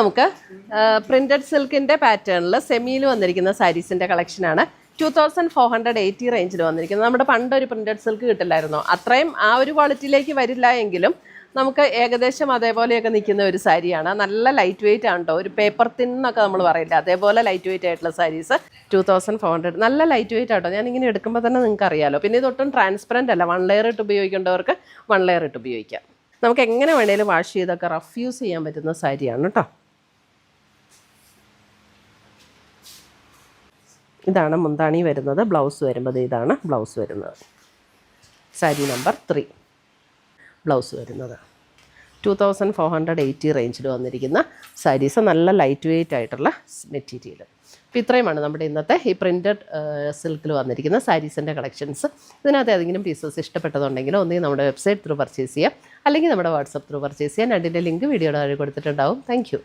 നമുക്ക് പ്രിന്റഡ് സിൽക്കിന്റെ പാറ്റേണിൽ സെമിയിൽ വന്നിരിക്കുന്ന സാരീസിന്റെ കളക്ഷനാണ്. 2480 റേഞ്ചിൽ വന്നിരിക്കുന്നത്. നമ്മുടെ പണ്ടൊരു പ്രിന്റഡ് സിൽക്ക് കിട്ടില്ലായിരുന്നോ, അത്രയും ആ ഒരു ക്വാളിറ്റിയിലേക്ക് വരില്ല എങ്കിലും നമുക്ക് ഏകദേശം അതേപോലെയൊക്കെ നിൽക്കുന്ന ഒരു സാരിയാണ്. നല്ല ലൈറ്റ് വെയിറ്റ് ആണ് കേട്ടോ. ഒരു പേപ്പർ തിൻ എന്നൊക്കെ നമ്മൾ പറയില്ല, അതേപോലെ ലൈറ്റ് വെയിറ്റ് ആയിട്ടുള്ള സാരീസ് 2400. നല്ല ലൈറ്റ് വെയിറ്റ് ആട്ടോ. ഞാനിങ്ങനെ എടുക്കുമ്പോൾ തന്നെ നിങ്ങൾക്ക് അറിയാമല്ലോ. പിന്നെ ഇതൊട്ടും ട്രാൻസ്പെറൻ്റ് അല്ല. 1 ലെയർ ഇട്ട് ഉപയോഗിക്കേണ്ടവർക്ക് 1 ലെയർ ഇട്ട് ഉപയോഗിക്കാം. നമുക്ക് എങ്ങനെ വേണേലും വാഷ് ചെയ്തൊക്കെ റഫ് യൂസ് ചെയ്യാൻ പറ്റുന്ന സാരിയാണ് കേട്ടോ. ഇതാണ് മുന്താണി വരുന്നത്. ബ്ലൗസ് വരുമ്പോൾ ഇതാണ് ബ്ലൗസ് വരുന്നത്. സാരി നമ്പർ 3 ബ്ലൗസ് വരുന്നത്. 2480 റേഞ്ചിൽ വന്നിരിക്കുന്ന സാരീസ്. നല്ല ലൈറ്റ് വെയിറ്റ് ആയിട്ടുള്ള മെറ്റീരിയൽ. അപ്പോൾ ഇത്രയുമാണ് നമ്മുടെ ഇന്നത്തെ ഈ പ്രിൻറ്റഡ് സിൽക്കിൽ വന്നിരിക്കുന്ന സാരീസിൻ്റെ കളക്ഷൻസ്. ഇതിനകത്ത് ഏതെങ്കിലും പീസസ് ഇഷ്ടപ്പെട്ടതുണ്ടെങ്കിൽ ഒന്നുകിൽ നമ്മുടെ വെബ്സൈറ്റ് ത്രൂ പർച്ചേസ് ചെയ്യാം, അല്ലെങ്കിൽ നമ്മുടെ വാട്സപ്പ് ത്രൂ പർച്ചേസ് ചെയ്യാം. അതിൻ്റെ ലിങ്ക് വീഡിയോയുടെ താഴെ കൊടുത്തിട്ടുണ്ടാവും. താങ്ക്